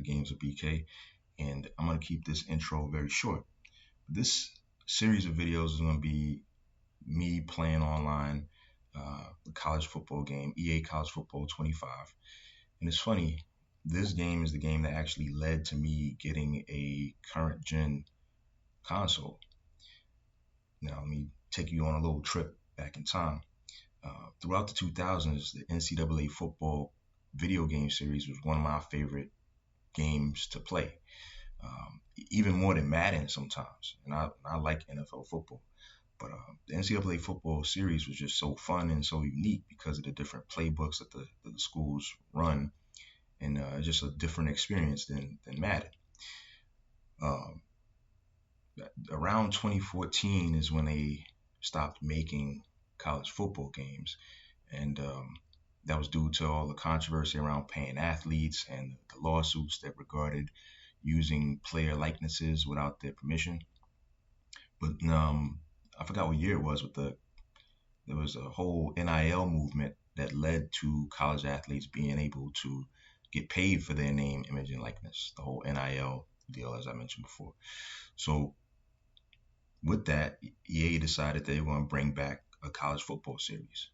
to Games with BK, and I'm going to keep this intro very short. This series of videos is going to be me playing online the college football game, EA College Football 25. And it's funny, this game is the game that actually led to me getting a current gen console. Now, let me take you on a little trip back in time. Throughout the 2000s, the NCAA football video game series was one of my favorite games to play, even more than Madden sometimes. And I like NFL football. But the NCAA football series was just so fun and so unique because of the different playbooks that the schools run, and just a different experience than Madden. Um, Around 2014 is when they stopped making college football games, and that was due to all the controversy around paying athletes and the lawsuits that regarded using player likenesses without their permission. But I forgot what year it was, but there was a whole NIL movement that led to college athletes being able to get paid for their name, image, and likeness. The whole NIL deal, as I mentioned before. So with that, EA decided they were going to bring back a college football series.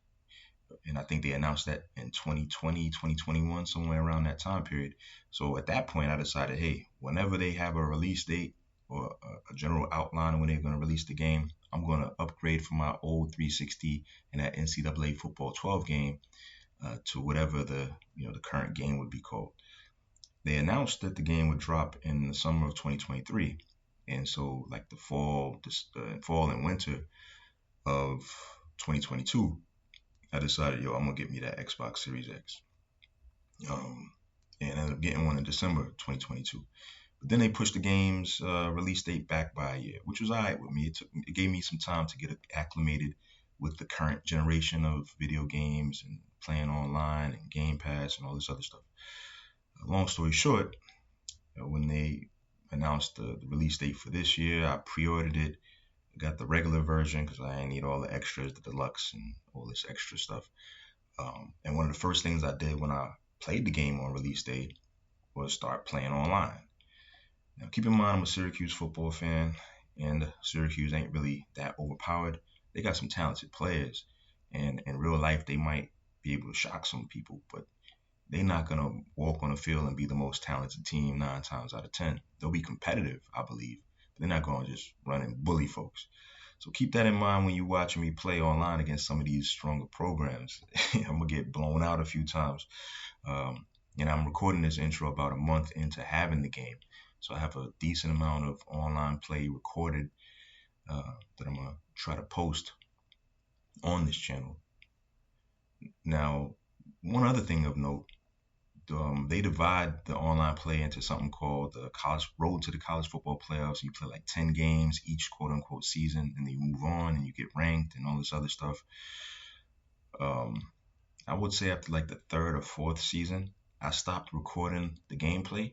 And I think they announced that in 2020, 2021, somewhere around that time period. So at that point, I decided, hey, whenever they have a release date or a general outline of when they're going to release the game, I'm going to upgrade from my old 360 and that NCAA football 12 game to whatever the current game would be called. They announced that the game would drop in the summer of 2023, and so like the fall and winter of 2022, I decided, I'm gonna get me that Xbox Series X, and ended up getting one in December 2022. But then they pushed the game's release date back by a year, which was alright with me. It gave me some time to get acclimated with the current generation of video games and playing online and Game Pass and all this other stuff. Long story short, when they announced the release date for this year, I pre-ordered it. I got the regular version because I didn't need all the extras, the deluxe and all this extra stuff. And one of the first things I did when I played the game on release day was start playing online. Now, keep in mind, I'm a Syracuse football fan, and Syracuse ain't really that overpowered. They got some talented players, and in real life, they might be able to shock some people, but they're not going to walk on the field and be the most talented team 9 times out of 10. They'll be competitive, I believe, but they're not going to just run and bully folks. So keep that in mind when you're watching me play online against some of these stronger programs. I'm going to get blown out a few times. And I'm recording this intro about a month into having the game. So I have a decent amount of online play recorded that I'm going to try to post on this channel. Now, one other thing of note, they divide the online play into something called the college road to the college football playoffs. You play like 10 games each quote unquote season, and then you move on and you get ranked and all this other stuff. I would say after like the 3rd or 4th season, I stopped recording the gameplay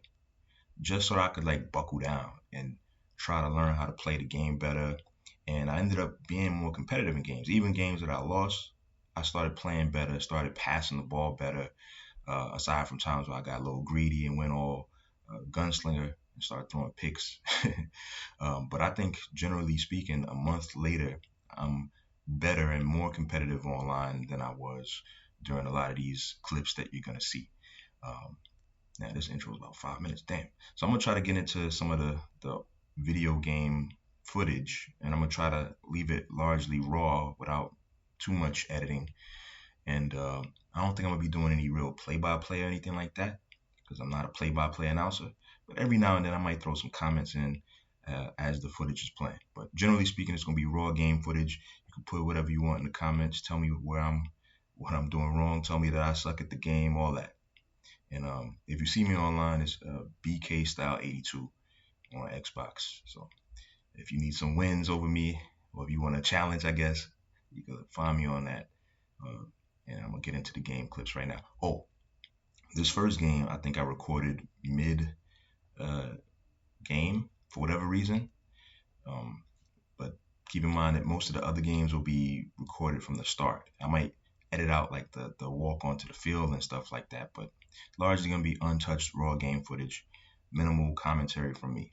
just so I could like buckle down and try to learn how to play the game better. And I ended up being more competitive in games. Even games that I lost, I started playing better, started passing the ball better, aside from times where I got a little greedy and went all gunslinger and started throwing picks. But I think generally speaking, a month later, I'm better and more competitive online than I was during a lot of these clips that you're going to see. Now, this intro is about 5 minutes. Damn. So I'm going to try to get into some of the video game footage, and I'm going to try to leave it largely raw without too much editing. And I don't think I'm going to be doing any real play-by-play or anything like that because I'm not a play-by-play announcer. But every now and then I might throw some comments in as the footage is playing. But generally speaking, it's going to be raw game footage. You can put whatever you want in the comments. Tell me what I'm doing wrong. Tell me that I suck at the game, all that. And if you see me online, it's BK Style 82 on Xbox. So if you need some wins over me, or if you want a challenge, I guess, you can find me on that. And I'm going to get into the game clips right now. Oh, this first game, I think I recorded mid game for whatever reason. But keep in mind that most of the other games will be recorded from the start. I might edit out like the walk onto the field and stuff like that, but largely going to be untouched raw game footage. minimal commentary from me.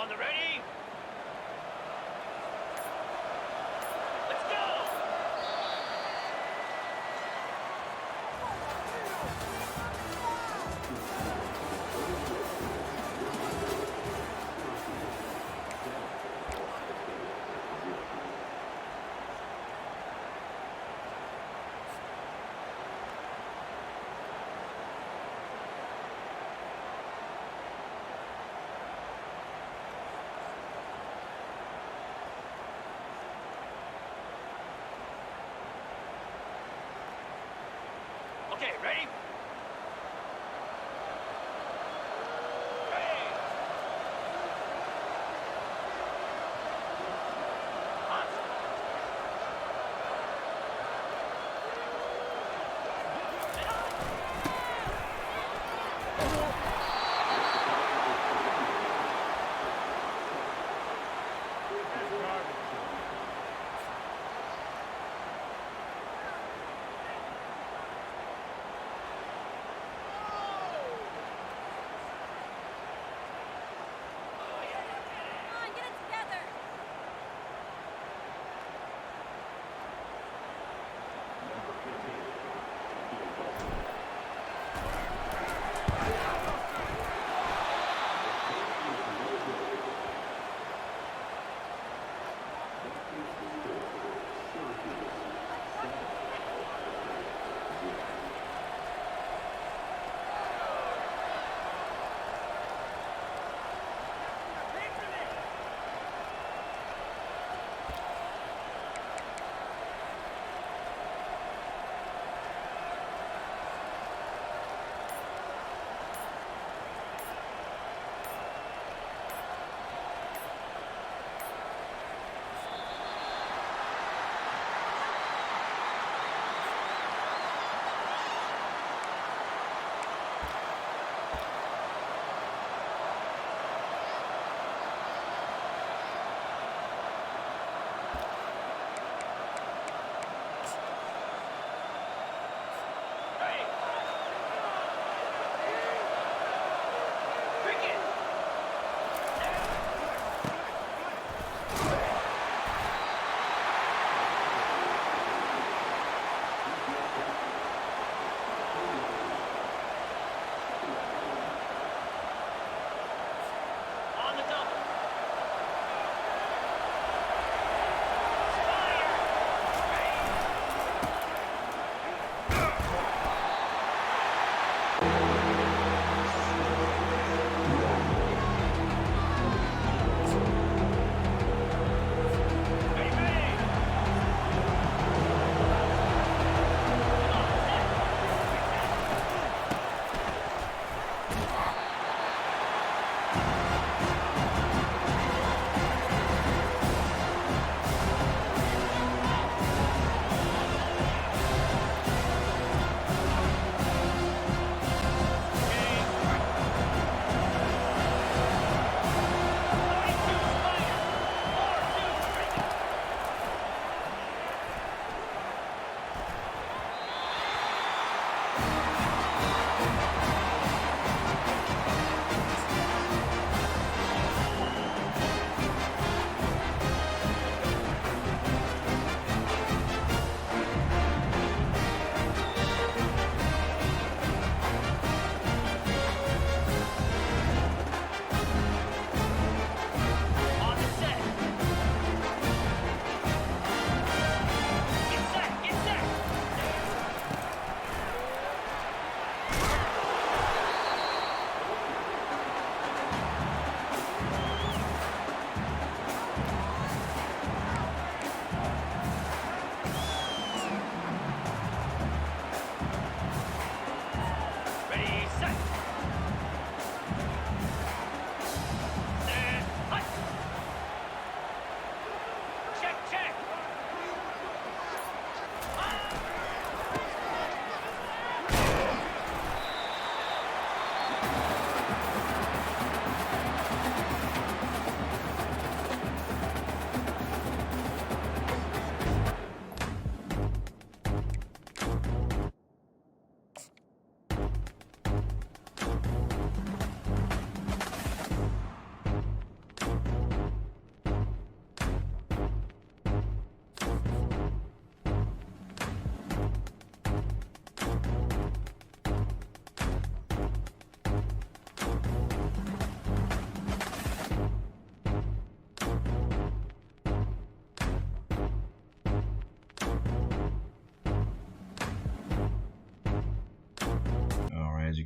On the ready? Let's go! Okay, ready? Ready! On.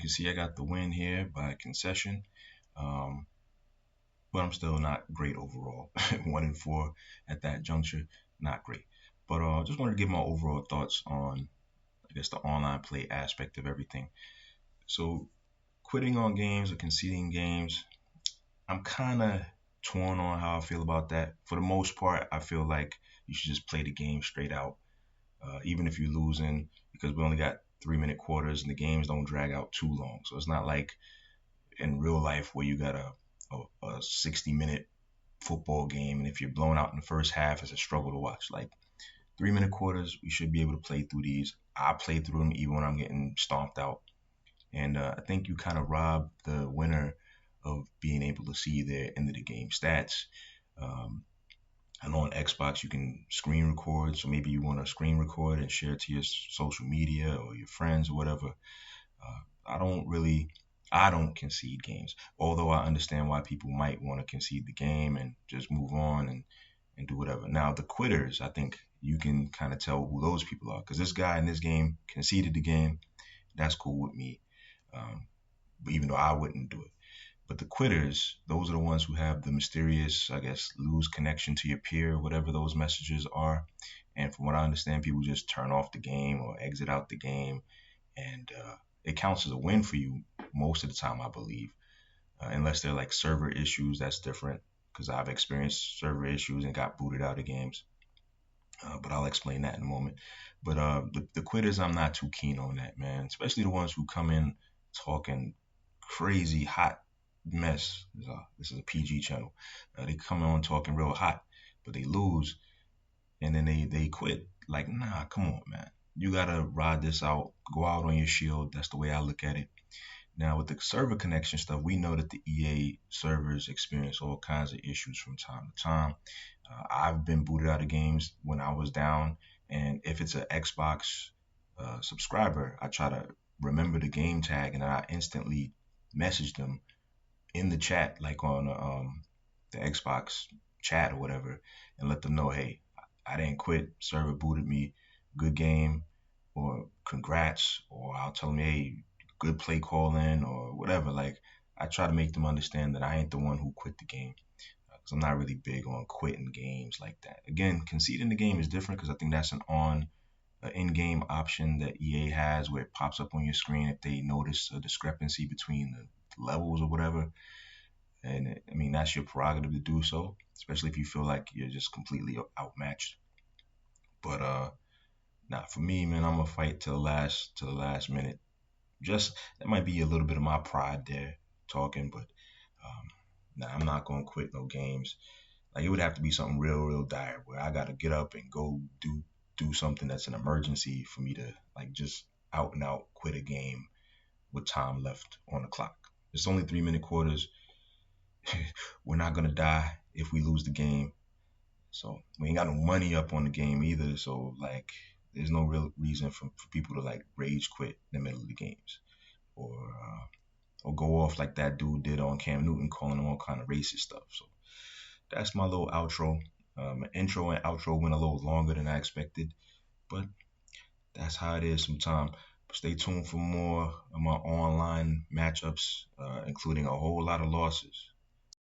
can see, I got the win here by concession. Um, but I'm still not great overall. 1-4 at that juncture, not great. But just wanted to give my overall thoughts on, I guess, the online play aspect of everything. So quitting on games or conceding games, I'm kind of torn on how I feel about that. For the most part, I feel like you should just play the game straight out, even if you're losing, because we only got 3-minute quarters and the games don't drag out too long. So it's not like in real life where you got a 60-minute football game, and if you're blown out in the first half, it's a struggle to watch. Like 3-minute quarters, we should be able to play through these. I play through them even when I'm getting stomped out. And I think you kind of rob the winner of being able to see their end of the game stats. Um, I know on Xbox you can screen record, so maybe you want to screen record and share it to your social media or your friends or whatever. I don't really, I don't concede games, although I understand why people might want to concede the game and just move on and do whatever. Now, the quitters, I think you can kind of tell who those people are because this guy in this game conceded the game. That's cool with me, um, but even though I wouldn't do it. But the quitters, those are the ones who have the mysterious, I guess, lose connection to your peer, whatever those messages are. And from what I understand, people just turn off the game or exit out the game, and it counts as a win for you most of the time, I believe. Unless they're like server issues, that's different because I've experienced server issues and got booted out of games. But I'll explain that in a moment. But the quitters, I'm not too keen on that, man. Especially the ones who come in talking crazy hot mess. This is a PG channel. They come on talking real hot, but they lose and then they quit. Like, nah, come on, man. You gotta ride this out. Go out on your shield. That's the way I look at it. Now, with the server connection stuff, we know that the EA servers experience all kinds of issues from time to time. I've been booted out of games when I was down, and if it's an Xbox subscriber, I try to remember the game tag and I instantly message them in the chat, like on the Xbox chat or whatever, and let them know, hey, I didn't quit. Server booted me. Good game, or congrats, or I'll tell them, hey, good play calling, or whatever. Like I try to make them understand that I ain't the one who quit the game, because I'm not really big on quitting games like that. Again, conceding the game is different because I think that's an in-game option that EA has where it pops up on your screen if they notice a discrepancy between the levels or whatever. And I mean, that's your prerogative to do so, especially if you feel like you're just completely outmatched. But nah, for me, man, I'm gonna fight to the last minute. Just that might be a little bit of my pride there talking, but um, nah, I'm not gonna quit no games. Like it would have to be something real dire where I gotta get up and go do something that's an emergency for me to like just out and out quit a game with time left on the clock. It's only 3-minute quarters. We're not gonna die if we lose the game. So we ain't got no money up on the game either. So like there's no real reason for people to like rage quit in the middle of the games or or go off like that dude did on Cam Newton calling him all kind of racist stuff. So that's my little outro. Intro and outro went a little longer than I expected, but that's how it is sometimes. Stay tuned for more of my online matchups, including a whole lot of losses.